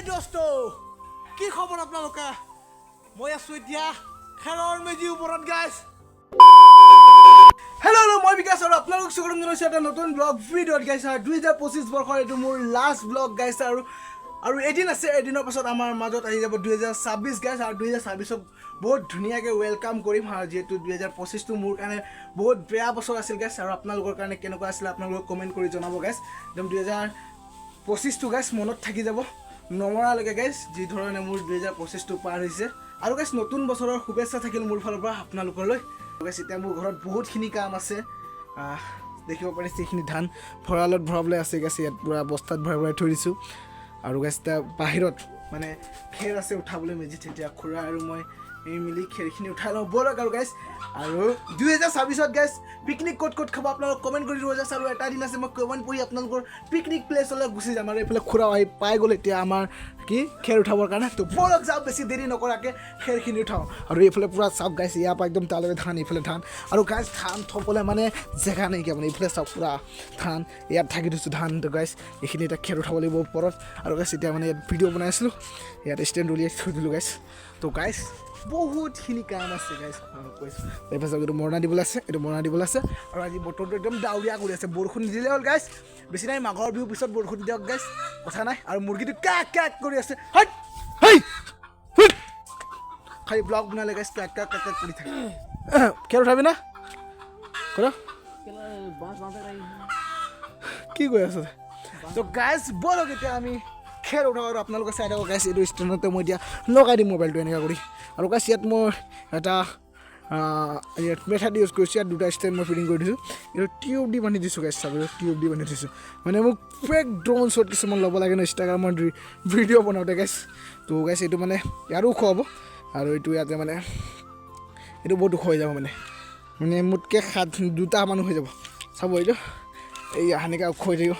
দোস্তো কি খবৰ আপোনালোকে মই আছো এতিয়া খেৰৰ মেজি ওপৰত গাইছ হেল্ল মই বিকাশ আৰু আপোনালোক স্বাগতম জনাইছো এটা নতুন ব্লগ ভিডিঅ'ত গাইছ 2025 বৰ্ষৰ এটো মোৰ লাষ্ট ব্লগ গাইছ আৰু এদিন আছে এদিনৰ পাছত আমাৰ মাজত আহি যাব 2026 গাইছ আৰু 2026ক বহুত ধুনীয়াকৈ ৱেলকাম কৰিম আৰু যেহেতু 2025 টো মোৰ কাৰণে বহুত বেয়া বছৰ আছিল গাইছ আৰু আপোনালোকৰ কাৰণে কেনেকুৱা আছিল আপোনালোকে কমেন্ট কৰি জনাব গাইছ একদম 2025 টো গাইছ মনত থাকি যাব নমৰালৈকে গাইছ যি ধৰণে মোৰ 2025 টো পাৰ হৈছে আৰু গাইছ নতুন বছৰৰ শুভেচ্ছা থাকিল মোৰ ফালৰ পৰা আপোনালোকলৈ গাইছ এতিয়া মোৰ ঘৰত বহুতখিনি কাম আছে দেখিব পাৰিছে এইখিনি ধান ভঁৰালত ভৰাবলৈ আছে গাইছ ইয়াত পুৰা বস্তাত ভৰাই থৈ দিছোঁ আৰু গাইছ তাৰ বাহিৰত মানে খেৰ আছে উঠাবলৈ মেজি তেতিয়া খুৰা আৰু মই এই মিলি খেৰখিনি উঠাই লওঁ বলক আৰু গাইছ আৰু 2026ত গাইছ পিকনিক ক'ত খাব আপোনালোক কমেণ্ট কৰি দিব যাচ আৰু এটা দিন আছে মই কমেণ্ট পঢ়ি আপোনালোকৰ পিকনিক প্লেচলৈ গুচি যাম আৰু এইফালে খুৰা আহি পাই গ'ল এতিয়া আমাৰ কি খেৰ উঠাবৰ কাৰণে তো বলক যাওঁ বেছি দেৰি নকৰাকৈ খেৰখিনি উঠাওঁ আৰু এইফালে পুৰা চাওক গাইছ ইয়াৰ পৰা একদম তালৈকে ধান এইফালে ধান আৰু গাইছ ধান থ'বলৈ মানে জেগা নাইকিয়া মানে এইফালে চাওক পুৰা ধান ইয়াত থাকি দিছোঁ ধানটো গাইছ এইখিনি এতিয়া খেৰ উঠাব লাগিব ওপৰত আৰু গাইছ এতিয়া মানে ইয়াত ভিডিঅ' বনাই আছিলোঁ ইয়াত ষ্টেণ্ড উলিয়াই থৈ দিলোঁ গাইছ তো গাইছ বহুতখিনি কাম আছে গাইছ কৈছোঁ তাৰপিছত এইটো মৰণা দিবলৈ আছে আৰু আজি বতৰটো একদম ডাৱৰীয়া কৰি আছে বৰষুণ নিদিলে হ'ল গাইছ বেছি নাই মাঘৰ বিহুৰ পিছত বৰষুণ দিয়ক গাইছ কথা নাই আৰু মুৰ্গীটো কেক কৰি আছে খালি ব্লগ বনালে গাইছ কেক কৰি থাকে খেৰ উঠাবি না কি কৈ আছে তো গাইছ বলক এতিয়া আমি খেৰ উঠাওঁ আৰু আপোনালোকে চাই থাকক গাইছ এইটো ষ্টেণ্ডতে মই এতিয়া লগাই দিম মোবাইলটো এনেকুৱা কৰি আৰু গাইছ ইয়াত মই এটা ইয়াত মেথাড ইউজ কৰিছোঁ ইয়াত দুটা ষ্টেণ্ড মই ফিটিং কৰি দিছোঁ এইটো টিউব দি বান্ধি দিছোঁ গাইছ চাবলৈ টিউব দি বান্ধি দিছোঁ মানে মোক ফেক ড্ৰোন শ্বট কিছুমান ল'ব লাগে ন ইনষ্টাগ্ৰামত ভিডিঅ' বনাওঁতে গাইছ তো গাইছ এইটো মানে ইয়াৰো ওখ হ'ব আৰু এইটো ইয়াতে মানে এইটো বহুত ওখ হৈ যাব মানে মোতকৈ দুটা মানুহ হৈ যাব চাব এইটো এই সেনেকৈ ওখ হৈ থাকিব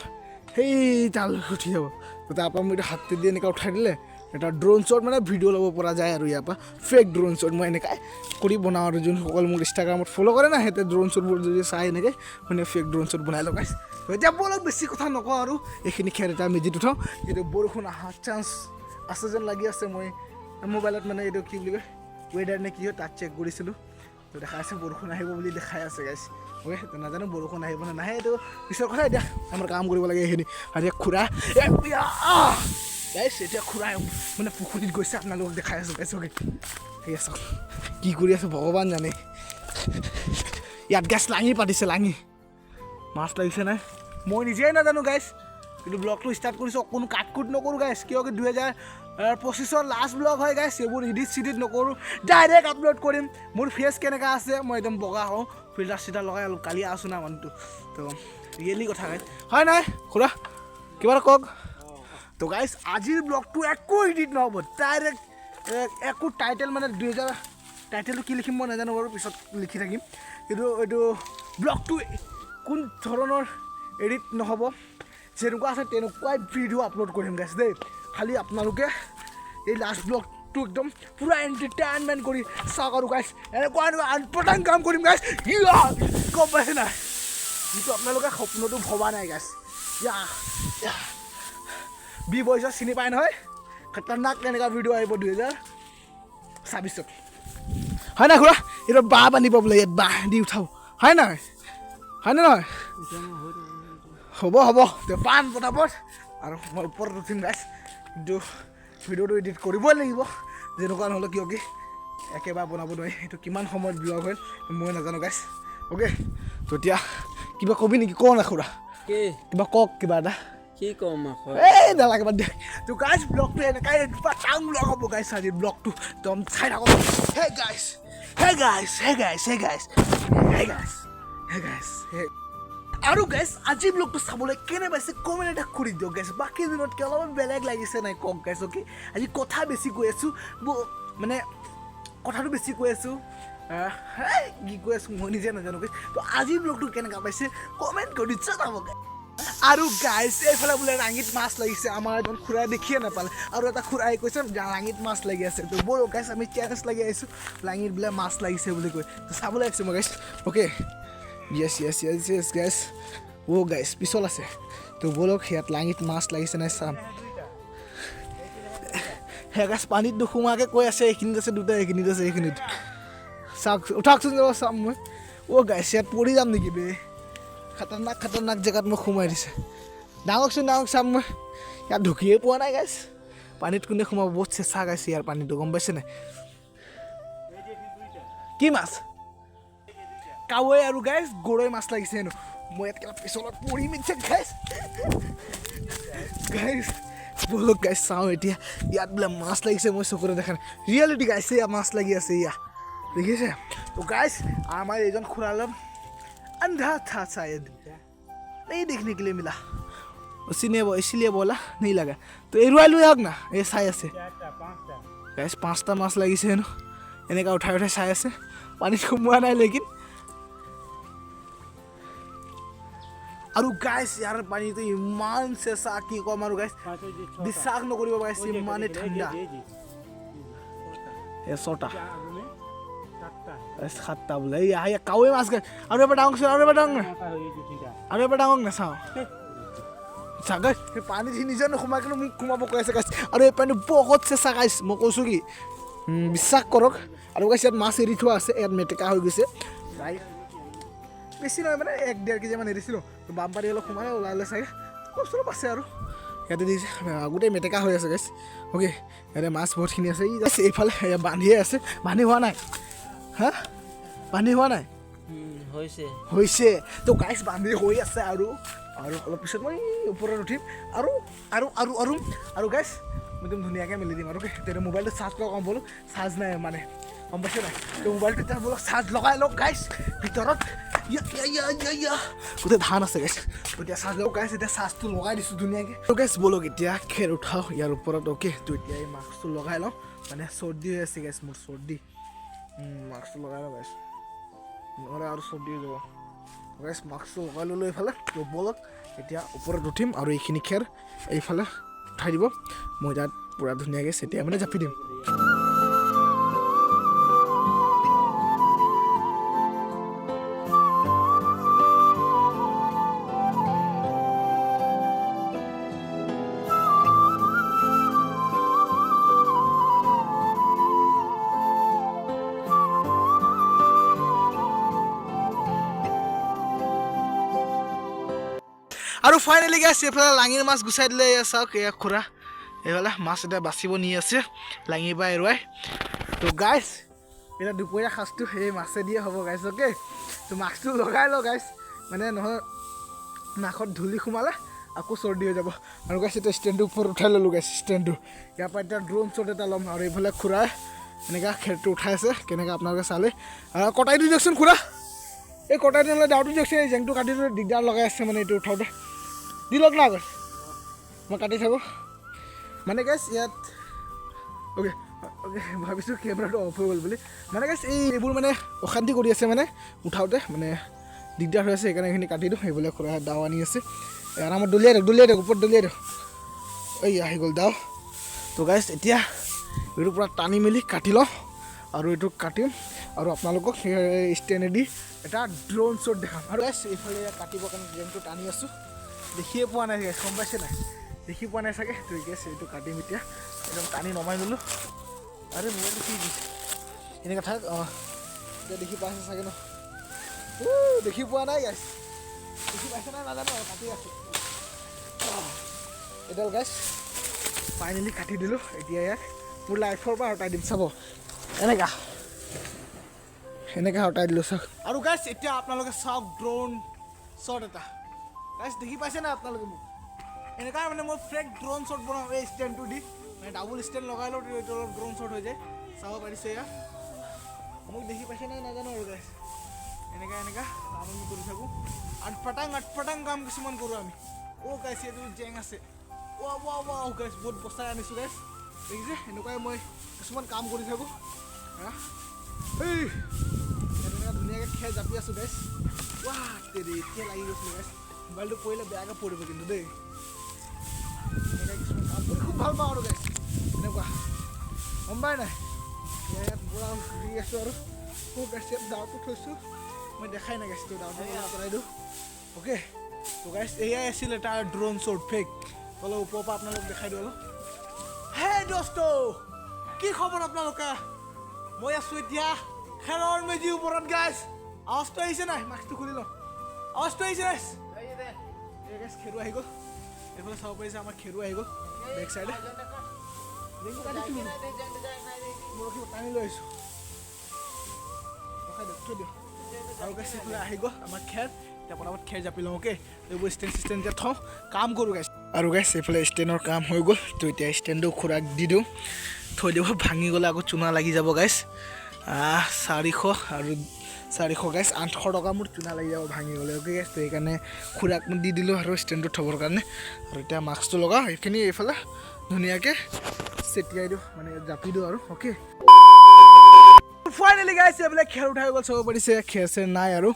সেই তাল উঠি যাব তো তাৰপৰা মই এইটো হাতে দি এনেকৈ উঠাই দিলে এটা ড্ৰোন শ্বট মানে ভিডিঅ' ল'ব পৰা যায় আৰু ইয়াৰ পৰা ফেক ড্ৰোন শ্বট মই এনেকৈ কৰি বনাওঁ আৰু যোনসকল মোক ইনষ্টাগ্ৰামত ফ'ল' কৰে না সিহঁতে ড্ৰোন শ্বটবোৰ যদি চাই এনেকৈ মানে ফেক ড্ৰোন শ্বট বনাই লগাইছে তো এতিয়া বলক বেছি কথা নকওঁ আৰু এইখিনি খেৰ এটা মেজিত উঠাওঁ এইটো বৰষুণ অহাৰ চান্স আছে যেন লাগি আছে মই মোবাইলত মানে এইটো কি বুলি কয় ৱেডাৰ নে কি হয় তাত চেক কৰিছিলোঁ তো দেখাই আছে বৰষুণ আহিব বুলি দেখাই আছে গাইছ অ'কে তো নাজানো বৰষুণ আহিব নে নাহে এইটো পিছৰ কথা এতিয়া আমাৰ কাম কৰিব লাগে এইখিনি আৰু এতিয়া খুৰা গাইছ এতিয়া খুৰাই মানে পুখুৰীত গৈছে আপোনালোকক দেখাই আছোঁ গাইছ অ'কে ঠিক আছে কি কৰি আছে ভগৱান জানে ইয়াত গাইছ লাঙি পাতিছে লাঙি মাছ লাগিছে নাই মই নিজেই নাজানো গাইছ কিন্তু ব্লগটো ষ্টাৰ্ট কৰিছোঁ কোনো কাট নকৰোঁ গাইছ কিয় কি 2025ৰ লাষ্ট ব্লগ হয় গাইছ এইবোৰ ইডিট নকৰোঁ ডাইৰেক্ট আপলোড কৰিম মোৰ ফেচ কেনেকুৱা আছে মই একদম বগা হওঁ ফিল্টাৰ লগাই অলপ কালি আছোঁ না মানুহটো তো ৰিয়েলি কথা গাইছ হয় নাই খুৰা কিবা এটা কওক তো গাইছ আজিৰ ব্লগটো একো ইডিট নহ'ব ডাইৰেক্ট একো টাইটেল মানে 2000 টাইটেলটো কি লিখিম মই নাজানো বাৰু পিছত লিখি থাকিম কিন্তু এইটো ব্লগটো কোন ধৰণৰ এডিট নহ'ব যেনেকুৱা আছে তেনেকুৱাই ভিডিঅ' আপলোড কৰিম গাইছ দেই খালি আপোনালোকে এই লাষ্ট ব্লগটো একদম পূৰা এণ্টাৰটেইনমেণ্ট কৰি চাওক আৰু গাইছ এনেকুৱা আনপটাং কাম কৰিম গাইছ গম পাইছে নাই যিটো আপোনালোকে সপোনতো ভবা নাই গাইছ বি বয়ছত চিনি পায় নহয় খতৰনাক তেনেকুৱা ভিডিঅ' আহিব 2026ত হয় নাই খুৰা এইটো বাঁহ বান্ধিব বোলে ইয়াত বাঁহ দি উঠাব হয় নহয় নহয় হ'ব পাণ পতাপত আৰু মই ওপৰত উঠিম গাইছ কিন্তু ভিডিঅ'টো এডিট কৰিবই লাগিব যেনেকুৱা নহ'লে কিয় কি একেবাৰে বনাব নোৱাৰি এইটো কিমান সময়ত ব্লগ হ'ল মই নাজানো গাইছ অ'কে তো এতিয়া কিবা কবি নেকি কওঁ না খুৰা কিবা কওক কিবা এটা কি কম এই নালাগে বাদ দিয়া তো গাইছ ব্লগটো এনেকৈ টাং ব্লগ হ'ব গাইছ আজিৰ ব্লগটো একদম চাই থাকক আৰু গাইছ আজি ব্লগটো চাবলৈ কেনে পাইছে কমেণ্ট এটা কৰি দিয়ক গাইছ বাকী দিনতকৈ অলপমান বেলেগ লাগিছে নাই কওক গাইছ অ'কে আজি কথা বেছি কৈ আছোঁ মানে কথাটো বেছি কৈ আছোঁ কি কৈ আছোঁ মই নিজে নাজানো গাইছ তো আজি ব্লগটো কেনেকুৱা পাইছে কমেণ্ট কৰি জনাব গাইছ আৰু গাইছ এইফালে বোলে ৰাঙিত মাছ লাগিছে আমাৰ এজন খুৰাই দেখিয়ে নাপালে আৰু এটা খুৰাই কৈছে ৰাঙিত মাছ লাগি আছে তো ব'লক গাইছ আমি চেলেঞ্জ লাগি আহিছোঁ লাঙিত বোলে মাছ লাগিছে বুলি কৈ তো চাবলৈ আহিছোঁ মই গাইছ অ'কে yes guys পিছল আছে তো বলক ইয়াত লাঙিত মাছ লাগিছে নাই চাম হে গাইছ পানীত নোসোমাকে কৈ আছে এইখিনিত আছে দুটা এইখিনিত আছে এইখিনিত চাওক উঠাকচোন যাব চাম মই গাইছ ইয়াত পৰি যাম নেকি বে খাতাৰনাক জেগাত মোক সোমাই দিছে ডাঙৰকচোন চাম মই ইয়াত ঢুকিয়ে পোৱা নাই গাইছ পানীত কোনে সোমাব বহুত চেঁচা গাইছে ইয়াৰ পানীটো গম পাইছে নাই কি মাছ কাৱৈ আৰু গাইছ গৰৈ মাছ লাগিছে হেনো মই ইয়াত কেলা পিছলত পৰি মিছে গাইছ বলক গাইছ চাওঁ এতিয়া ইয়াত বোলে মাছ লাগিছে মই চকুৰে দেখা নাই ৰিয়েলিটি গাইছ ইয়াত মাছ লাগি আছে ইয়া দেখিছে তো গাইছ আমাৰ এইজন খুৰালে अंधा था शायद नहीं देखने के लिए मिला उसी ने वो इसलिए बोला नहीं लगा तो एरुआ लो याक ना ये साय আছে गाइस 5টা মাছ লাগিছে হেনো এনেকা উঠাই চাই আছে পানীত সোমোৱা নাই লেকিন আৰু গাইস ইয়াৰ পানীটো ইমান চেঁচা কি কম আৰু গাইস বিশ্বাস নকৰিব গাইস ইমানে ঠাণ্ডা এ ছটা সাতটা বোলে এই কাৱৈ মাছ গাইছ আৰু এবাৰ ডাঙৰ না চাওঁ চাগাই সেই পানীত সি নিজে নোসোমাই কিন্তু মোক সোমাব কৈ আছে গাইছ আৰু এই পানী বহুত চেঁচা গাইছ মই কৈছোঁ কি বিশ্বাস কৰক আৰু গাইছ ইয়াত মাছ এৰি থোৱা আছে ইয়াত মেটেকা হৈ গৈছে বেছি নহয় মানে 1-1.5 কেজিমান এৰিছিলোঁ বামপানী অলপ সোমাই ওলালে চাগে অলপ আছে আৰু ইয়াতে দিছে গোটেই মেটেকা হৈ আছে গাইছ অ'কে ইয়াতে মাছ বহুতখিনি আছে ই জাষ্ট এইফালে বান্ধিয়ে আছে বান্ধি হোৱা নাই হা বান্ধি হোৱা নাই হৈছে তো গাইছ বান্ধি হৈ আছে আৰু অলপ পিছত মই ওপৰত উঠিম আৰু গাইছ মই একদম ধুনীয়াকৈ মেলি দিম আৰু তেতিয়া মোবাইলটো চাৰ্জ লগাম বোলো চাৰ্জ নাই মানে গম পাইছে নাই তো মোবাইলটো এতিয়া বোলো চাৰ্জ লগাই লওক গাইছ ভিতৰত গোটেই ধান আছে গাইছ এতিয়া চাৰ্জ লওক গাইছ এতিয়া চাৰ্জটো লগাই দিছোঁ ধুনীয়াকৈ তো গাইছ বলক এতিয়া খেৰ উঠাওঁ ইয়াৰ ওপৰত অ'কে তো এতিয়া এই মাস্কটো লগাই লওঁ মানে চৰ্দি হৈ আছে গাইছ মোৰ চৰ্দি মাস্কটো লগাই লওঁ গাইছ নহ'লে আৰু চৰ্দি হৈ যাব গাইছ মাস্কটো লগাই ল'লোঁ এইফালে তো বলক এতিয়া ওপৰত উঠিম আৰু এইখিনি খেৰ এইফালে উঠাই দিব মই তাত পূৰা ধুনীয়াকৈ চেটিয়াই মানে জাপি দিম আৰু ফাইনেলি গাইছ এইফালে লাঙিৰ মাছ গুচাই দিলে এয়া চাওক এয়া খুৰা এইফালে মাছ এতিয়া বাচিব নি আছে লাঙিৰ পৰা এৰুৱাই তো গাইছ এতিয়া দুপৰীয়া সাঁজটো সেই মাছে দিয়ে হ'ব গাইছ অ'কে তো মাস্কটো লগাই লওঁ গাইছ মানে নহয় নাকত ধূলি সোমালে আকৌ চৰ্দি হৈ যাব আৰু গাইছ এতিয়া ষ্টেণ্ডটো ওপৰত উঠাই ল'লোঁ গাইছ ষ্টেণ্ডটো ইয়াৰ পৰা এতিয়া ড্ৰোন শ্বট এটা ল'ম আৰু এইফালে খুৰাই এনেকুৱা খেৰটো উঠাই আছে কেনেকৈ আপোনালোকে চালে কটাই দি দিয়কচোন খুৰা এই কটাই দিলে দাউটো দিয়কচোন এই জেংটো কাটি দিলে দিগদাৰ লগাই আছে মানে এইটো উঠাওঁতে দি লওক না আগত মই কাটি থাকোঁ মানে গাইছ ইয়াত অ'কে ভাবিছোঁ কেমেৰাটো অফ হৈ গ'ল বুলি মানে গাইছ এইবোৰ মানে অশান্তি কৰি আছে মানে উঠাওঁতে মানে দিগদাৰ হৈ আছে সেইকাৰণে এইখিনি কাটি দিওঁ সেইবোলে খুৰা দাও আনি আছে আৰামত দলিয়াই দিয়ক ওপৰত দলিয়াই দিয়ক এই আহি গ'ল দাও তো গাইছ এতিয়া এইটো পূৰা টানি মেলি কাটি লওঁ আৰু এইটো কাটিম আৰু আপোনালোকক সেই ষ্টেণ্ডেদি এটা ড্ৰোন শ্বট দেখাম আৰু গাইছ এইফালে কাটিবৰ কাৰণে জেংটো টানি আছোঁ দেখিয়ে পোৱা নাই গাইছ গম পাইছে নাই দেখি পোৱা নাই চাগে তো গেছ এইটো কাটিম এতিয়া একদম টানি নমাই ল'লোঁ আৰে মোবাইলটো কি দিছে এনেকৈ থাক এতিয়া দেখি পাইছে চাগে ন দেখি পোৱা নাই গাইছ দেখি পাইছে নাই নাজানো কাটি আছোঁ এডাল গাইছ ফাইনেলি কাটি দিলোঁ এতিয়া ইয়াক মোৰ লাইফৰ পৰা হটাই দিম চাব এনেকৈ হটাই দিলোঁ চাওক আৰু গাইছ এতিয়া আপোনালোকে চাওক ড্ৰোন শ্বট এটা গাইছ দেখি পাইছে নাই আপোনালোকে মোক এনেকুৱা মানে মই ফ্ৰেক ড্ৰোন শ্বট বনাওঁ এই ষ্টেণ্ডটো দি মানে ডাবুল ষ্টেণ্ড লগাই লওঁ এইটো অলপ ড্ৰোন শ্বট হৈ যায় চাব পাৰিছে এয়া মোক দেখি পাইছে নাই নাজানো আৰু গাইছ এনেকুৱা আমি কৰি থাকোঁ আটপাটাং কাম কিছুমান কৰোঁ আমি গাইছ এইটো জেং আছে গাইছ বহুত বস্তাই আনিছোঁ গাইছ দেখিছে এনেকুৱাই মই কিছুমান কাম কৰি থাকোঁ এনেকুৱা ধুনীয়াকৈ খেৰ জাপি আছোঁ গাইছ এতিয়া লাগি গৈছিলোঁ গাইছ মোবাইলটো পৰিলে বেয়াকৈ পৰিব কিন্তু দেই এনেকৈ কিছুমান কাম কৰি খুব ভাল পাওঁ আৰু গাইছ এনেকুৱা গম পাই নাই ইয়াত পূৰা ঘূৰি আছোঁ আৰু গাইছ ইয়াত দাওটো থৈছোঁ মই দেখাই নাই গাইছ দাওটো আঁতৰাই দিওঁ অ'কে তো গাইছ এয়াই আছিল এটা ড্ৰোন শ্বট ফেক অলপ ওপৰৰ পৰা আপোনালোক দেখাই দিওঁ অলপ হে দোস্ত কি খবৰ আপোনালোকে মই আছোঁ এতিয়া খেৰৰ মেজিৰ ওপৰত গাইছ আৱাজটো আহিছে নাই মাস্কটো খুলি লওঁ আৱাজটো আহিছে গাইছ এই গাইছ খেৰু আহি গ'ল এইফালে চাব পাৰিছে আমাৰ খেৰু আহি গ'ল বেক চাইডে টানি লৈ আহিছোঁ আৰু গাইছ এইফালে আহি গ'ল আমাৰ খেৰ এতিয়া পটাপট খেৰ জাপি লওঁ অ'কে এইবোৰ ষ্টেণ্ড চিষ্টেণ্ড এতিয়া থওঁ কাম কৰোঁ গাইছ আৰু গাইছ এইফালে ষ্টেণ্ডৰ কাম হৈ গ'ল তো এতিয়া ষ্টেণ্ডটো খুৰাক দি দিওঁ থৈ দিব ভাঙি গ'লে আকৌ চূনা লাগি যাব গাইছ 400 আৰু 400 গাইছ 800 টকা মোৰ চূনা লাগি যাব ভাঙি গ'লে অ'কে গাইছ তো সেইকাৰণে খুৰাক মই দি দিলোঁ আৰু ষ্টেণ্ডটো থ'বৰ কাৰণে আৰু এতিয়া মাস্কটো লগাওঁ সেইখিনি এইফালে ধুনীয়াকৈ চেটিয়াই দিওঁ মানে জাপি দিওঁ আৰু অ'কে ফাইনেলি গাইছ এইফালে খেৰ উঠাই গ'ল চাব পাৰিছে খেৰ চেৰ নাই আৰু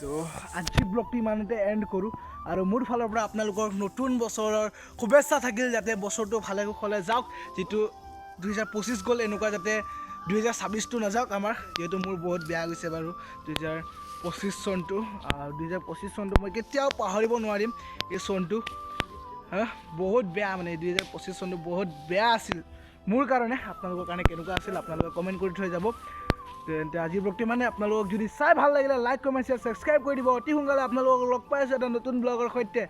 তো আজি ব্লগটো ইমানতে এণ্ড কৰোঁ আৰু মোৰ ফালৰ পৰা আপোনালোকৰ নতুন বছৰৰ শুভেচ্ছা থাকিল যাতে বছৰটো ভালে কুশলে যাওক যিটো 2025 গ'ল এনেকুৱা যাতে 2026টো নাযাওক আমাৰ যিহেতু মোৰ বহুত বেয়া গৈছে বাৰু 2025 চনটো 2025 চনটো মই কেতিয়াও পাহৰিব নোৱাৰিম এই চনটো বহুত বেয়া মানে 2025 চনটো বহুত বেয়া আছিল মোৰ কাৰণে আপোনালোকৰ কাৰণে কেনেকুৱা আছিল আপোনালোকে কমেণ্ট কৰি থৈ যাব তেন্তে আজি ব্লগটো মানে আপোনালোকক যদি চাই ভাল লাগিলে লাইক কমেণ্ট শ্বেয়াৰ ছাবস্ক্ৰাইব কৰি দিব অতি সোনকালে আপোনালোকক লগ পাই আছোঁ এটা নতুন ব্লগৰ সৈতে